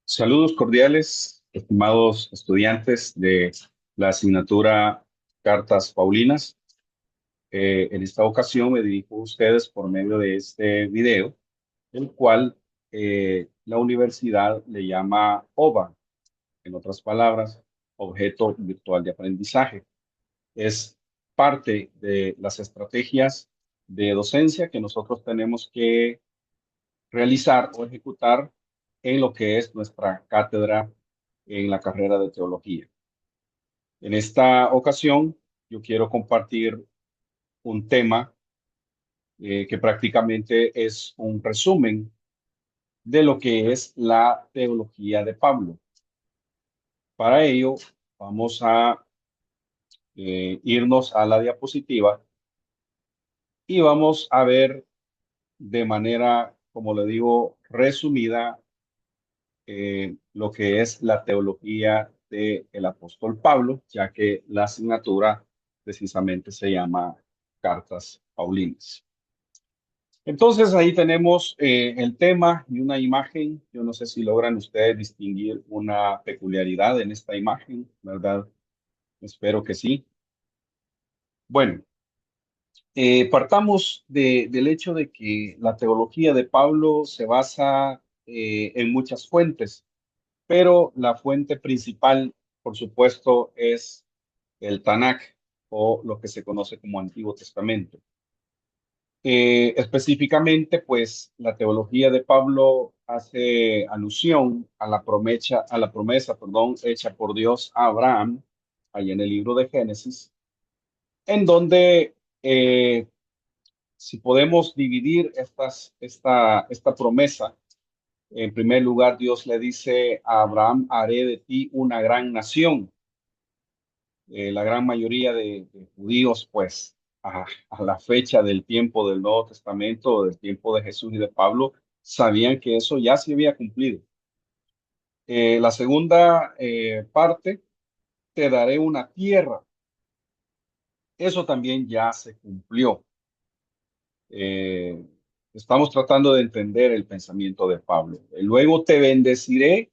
Saludos cordiales, estimados estudiantes de la asignatura Cartas Paulinas. En esta ocasión me dirijo a ustedes por medio de este video, el cual la universidad le llama OVA, en otras palabras, Objeto Virtual de Aprendizaje. Es parte de las estrategias de docencia que nosotros tenemos que realizar o ejecutar en lo que es nuestra cátedra en la carrera de teología. En esta ocasión, yo quiero compartir un tema que prácticamente es un resumen de lo que es la teología de Pablo. Para ello, vamos a irnos a la diapositiva y vamos a ver de manera, como le digo, resumida lo que es la teología del apóstol Pablo, ya que la asignatura precisamente se llama Cartas Paulinas. Entonces ahí tenemos el tema y una imagen. Yo no sé si logran ustedes distinguir una peculiaridad en esta imagen, ¿verdad? Espero que sí. Bueno, partamos del hecho de que la teología de Pablo se basa en muchas fuentes, pero la fuente principal, por supuesto, es el Tanakh o lo que se conoce como Antiguo Testamento. Específicamente, pues la teología de Pablo hace alusión a la promesa, perdón, hecha por Dios a Abraham, ahí en el libro de Génesis, en donde, si podemos dividir esta promesa, en primer lugar, Dios le dice a Abraham, haré de ti una gran nación. La gran mayoría de judíos, pues, a la fecha del tiempo del Nuevo Testamento, del tiempo de Jesús y de Pablo, sabían que eso ya se había cumplido. La segunda parte, te daré una tierra. Eso también ya se cumplió. Eh, Estamos tratando de entender el pensamiento de Pablo. Luego te bendeciré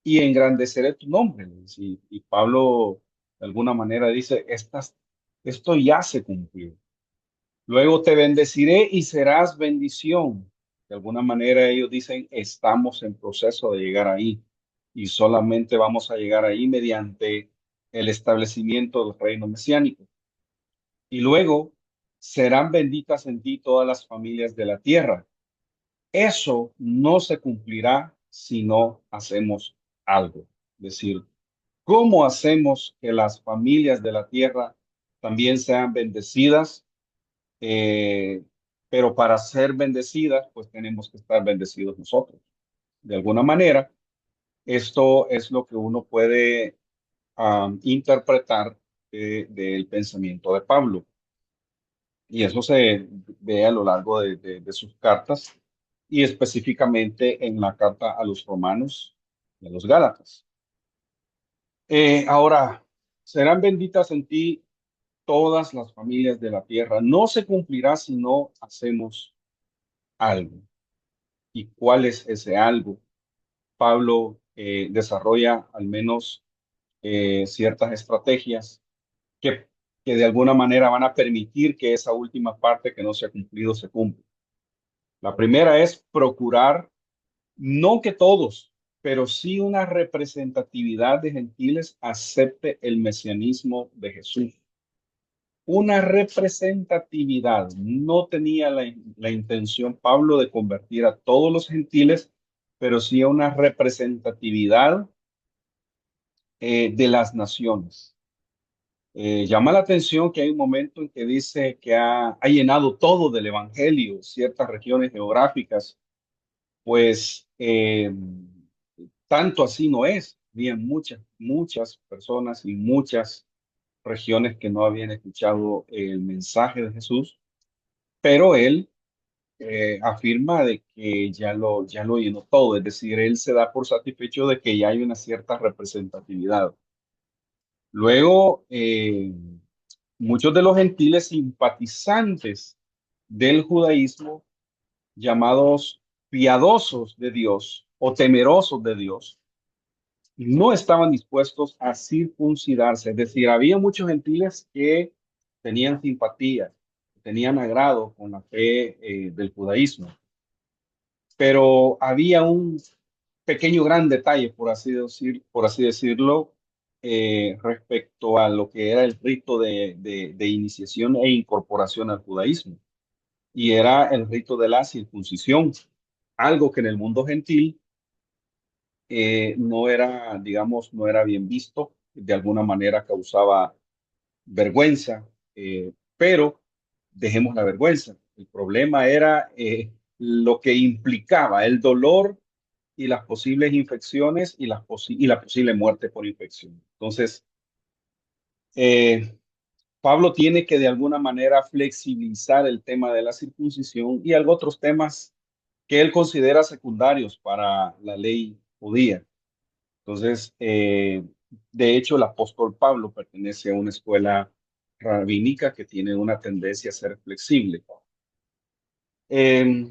y engrandeceré tu nombre. Y Pablo, de alguna manera, dice, esto ya se cumplió. Luego te bendeciré y serás bendición. De alguna manera ellos dicen, estamos en proceso de llegar ahí y solamente vamos a llegar ahí mediante el establecimiento del reino mesiánico. Y luego serán benditas en ti todas las familias de la tierra. Eso no se cumplirá si no hacemos algo. Es decir, ¿cómo hacemos que las familias de la tierra también sean bendecidas? Eh, pero para ser bendecidas, pues tenemos que estar bendecidos nosotros. De alguna manera, esto es lo que uno puede interpretar del pensamiento de Pablo. Y eso se ve a lo largo de sus cartas y específicamente en la carta a los romanos y a los gálatas. Ahora, serán benditas en ti todas las familias de la tierra. No se cumplirá si no hacemos algo. ¿Y cuál es ese algo? Pablo desarrolla al menos ciertas estrategias que, que de alguna manera van a permitir que esa última parte que no se ha cumplido se cumpla. La primera es procurar, no que todos, pero sí una representatividad de gentiles acepte el mesianismo de Jesús. Una representatividad. No tenía la intención Pablo de convertir a todos los gentiles, pero sí a una representatividad de las naciones. Llama la atención que hay un momento en que dice que ha llenado todo del evangelio, ciertas regiones geográficas, pues tanto así no es. Había muchas personas y muchas regiones que no habían escuchado el mensaje de Jesús, pero él afirma de que ya lo llenó todo, es decir, él se da por satisfecho de que ya hay una cierta representatividad. Luego, muchos de los gentiles simpatizantes del judaísmo, llamados piadosos de Dios, o temerosos de Dios, no estaban dispuestos a circuncidarse. Es decir, había muchos gentiles que tenían simpatía, tenían agrado con la fe del judaísmo, pero había un pequeño gran detalle, por así decirlo, respecto a lo que era el rito de iniciación e incorporación al judaísmo, y era el rito de la circuncisión, algo que en el mundo gentil no era, digamos, no era bien visto, de alguna manera causaba vergüenza, pero dejemos la vergüenza. El problema era lo que implicaba el dolor y las posibles infecciones y, y la posible muerte por infección. Entonces, eh, Pablo tiene que de alguna manera flexibilizar el tema de la circuncisión y algo otros temas que él considera secundarios para la ley judía. Entonces, de hecho, el apóstol Pablo pertenece a una escuela rabínica que tiene una tendencia a ser flexible. Eh,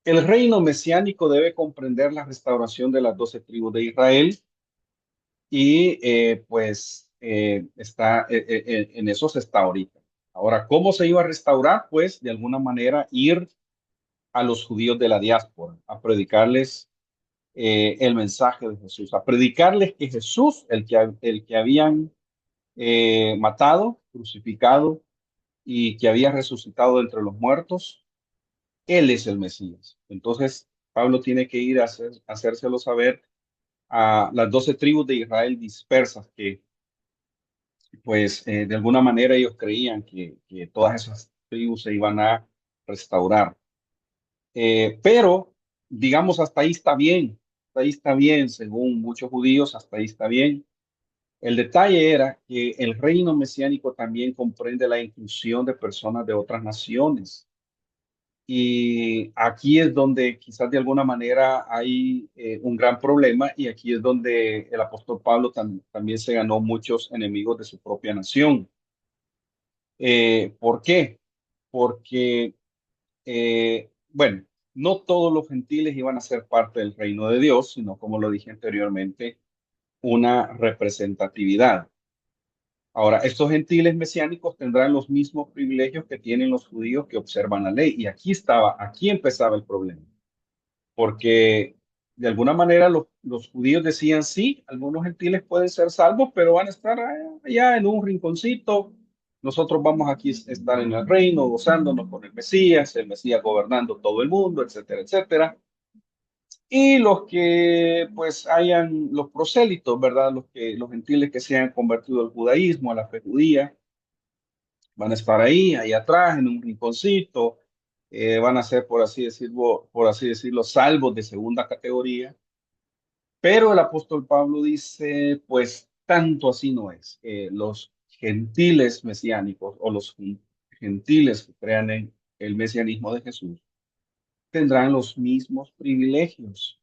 el reino mesiánico debe comprender la restauración de las 12 tribus de Israel y en eso se está ahorita. Ahora, ¿cómo se iba a restaurar? Pues de alguna manera ir a los judíos de la diáspora, a predicarles el mensaje de Jesús, a predicarles que Jesús, el que habían matado, crucificado y que había resucitado entre los muertos, Él es el Mesías. Entonces, Pablo tiene que ir a hacérselo saber a las 12 tribus de Israel dispersas que, pues, de alguna manera ellos creían que todas esas tribus se iban a restaurar. Pero, digamos, hasta ahí está bien, según muchos judíos, hasta ahí está bien. El detalle era que el reino mesiánico también comprende la inclusión de personas de otras naciones. Y aquí es donde quizás de alguna manera hay un gran problema y aquí es donde el apóstol Pablo también se ganó muchos enemigos de su propia nación. ¿Por qué? Porque, bueno, no todos los gentiles iban a ser parte del reino de Dios, sino como lo dije anteriormente, una representatividad. Ahora, estos gentiles mesiánicos tendrán los mismos privilegios que tienen los judíos que observan la ley. Y aquí empezaba el problema, porque de alguna manera los judíos decían, sí, algunos gentiles pueden ser salvos, pero van a estar allá en un rinconcito. Nosotros vamos aquí a estar en el reino, gozándonos con el Mesías gobernando todo el mundo, etcétera, etcétera. Y los que pues hayan, los prosélitos, ¿verdad? Los gentiles que se hayan convertido al judaísmo, a la fe judía, van a estar ahí atrás, en un rinconcito, van a ser, por así decirlo, salvos de segunda categoría. Pero el apóstol Pablo dice, pues tanto así no es. Los gentiles mesiánicos o los gentiles que crean en el mesianismo de Jesús tendrán los mismos privilegios.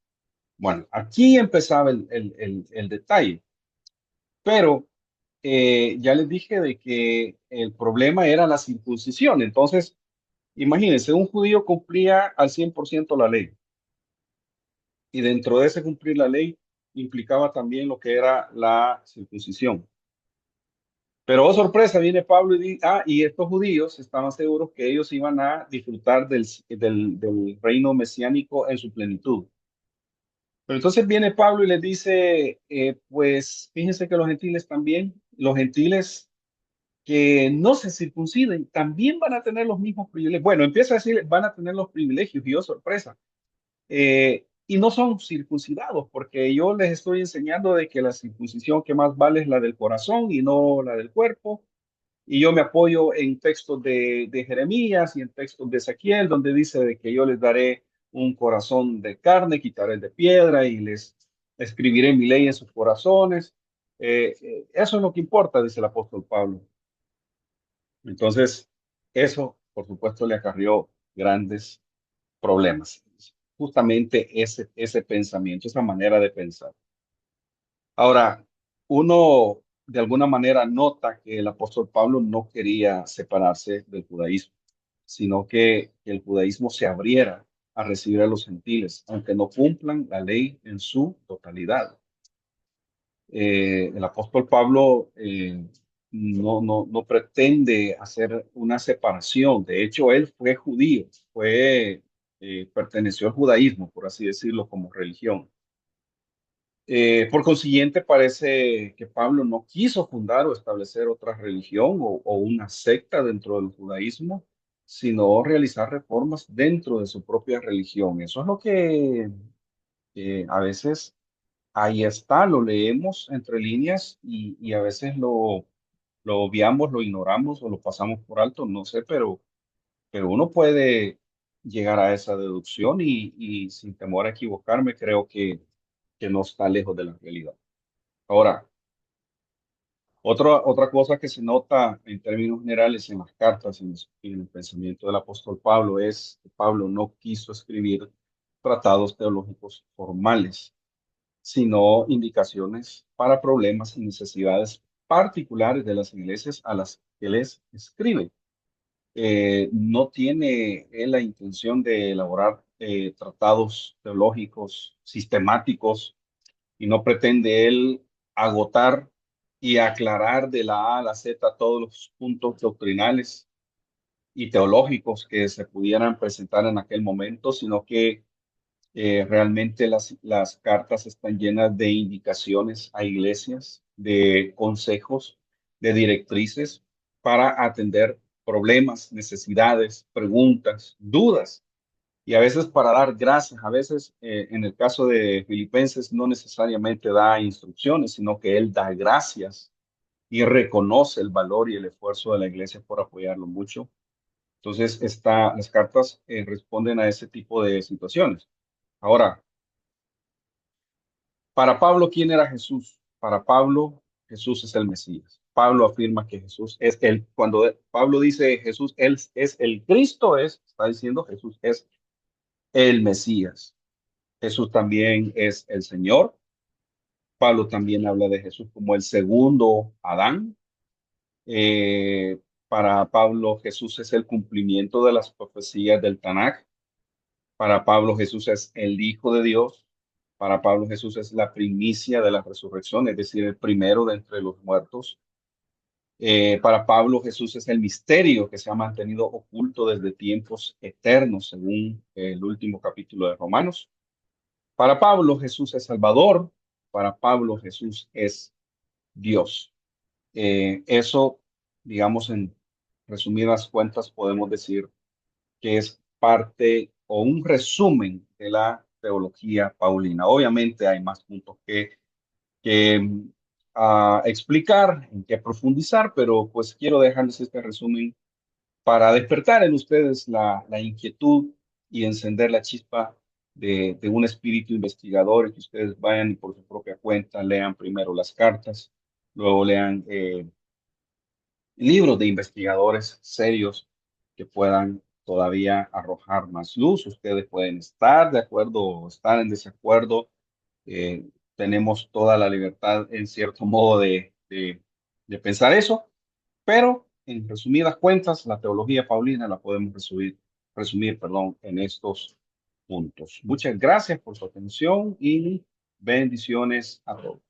Bueno, aquí empezaba el detalle, pero ya les dije de que el problema era la circuncisión. Entonces, imagínense, un judío cumplía al 100% la ley y dentro de ese cumplir la ley implicaba también lo que era la circuncisión. Pero, oh sorpresa, viene Pablo y dice, y estos judíos estaban seguros que ellos iban a disfrutar del reino mesiánico en su plenitud. Pero entonces viene Pablo y les dice, pues fíjense que los gentiles también, los gentiles que no se circunciden, también van a tener los mismos privilegios. Bueno, empieza a decir, van a tener los privilegios, y oh, sorpresa. Y no son circuncidados, porque yo les estoy enseñando de que la circuncisión que más vale es la del corazón y no la del cuerpo. Y yo me apoyo en textos de Jeremías y en textos de Ezequiel, donde dice de que yo les daré un corazón de carne, quitaré el de piedra y les escribiré mi ley en sus corazones. Eso es lo que importa, dice el apóstol Pablo. Entonces, eso, por supuesto, le acarrió grandes problemas. Justamente ese pensamiento, esa manera de pensar. Ahora, uno de alguna manera nota que el apóstol Pablo no quería separarse del judaísmo, sino que el judaísmo se abriera a recibir a los gentiles, aunque no cumplan la ley en su totalidad. El apóstol Pablo no pretende hacer una separación. De hecho, él fue judío, perteneció al judaísmo, por así decirlo, como religión. Por consiguiente, parece que Pablo no quiso fundar o establecer otra religión o una secta dentro del judaísmo, sino realizar reformas dentro de su propia religión. Eso es lo que a veces ahí está, lo leemos entre líneas y a veces lo obviamos, lo ignoramos o lo pasamos por alto, no sé, pero uno puede llegar a esa deducción y sin temor a equivocarme, creo que no está lejos de la realidad. Ahora, otra cosa que se nota en términos generales en las cartas y en el pensamiento del apóstol Pablo es que Pablo no quiso escribir tratados teológicos formales, sino indicaciones para problemas y necesidades particulares de las iglesias a las que les escribe. No tiene él la intención de elaborar tratados teológicos sistemáticos y no pretende él agotar y aclarar de la A a la Z todos los puntos doctrinales y teológicos que se pudieran presentar en aquel momento, sino que realmente las cartas están llenas de indicaciones a iglesias, de consejos, de directrices para atender problemas, necesidades, preguntas, dudas y a veces para dar gracias. A veces, en el caso de Filipenses, no necesariamente da instrucciones, sino que él da gracias y reconoce el valor y el esfuerzo de la iglesia por apoyarlo mucho. Entonces, las cartas responden a ese tipo de situaciones. Ahora, para Pablo, ¿quién era Jesús? Para Pablo, Jesús es el Mesías. Pablo afirma que Jesús es él. Cuando Pablo dice Jesús, él es el Cristo, está diciendo Jesús es el Mesías. Jesús también es el Señor. Pablo también habla de Jesús como el segundo Adán. Eh, para Pablo, Jesús es el cumplimiento de las profecías del Tanakh. Para Pablo, Jesús es el Hijo de Dios. Para Pablo, Jesús es la primicia de la resurrección, es decir, el primero de entre los muertos. Para Pablo, Jesús es el misterio que se ha mantenido oculto desde tiempos eternos, según el último capítulo de Romanos. Para Pablo, Jesús es Salvador. Para Pablo, Jesús es Dios. Eso, digamos, en resumidas cuentas, podemos decir que es parte o un resumen de la teología paulina. Obviamente hay más puntos que explicar, en que profundizar, pero pues quiero dejarles este resumen para despertar en ustedes la inquietud y encender la chispa de un espíritu investigador, y que ustedes vayan y por su propia cuenta lean primero las cartas, luego lean libros de investigadores serios que puedan todavía arrojar más luz. Ustedes pueden estar de acuerdo o estar en desacuerdo. Tenemos toda la libertad, en cierto modo, de pensar eso, pero en resumidas cuentas, la teología paulina la podemos resumir, perdón, en estos puntos. Muchas gracias por su atención y bendiciones a todos.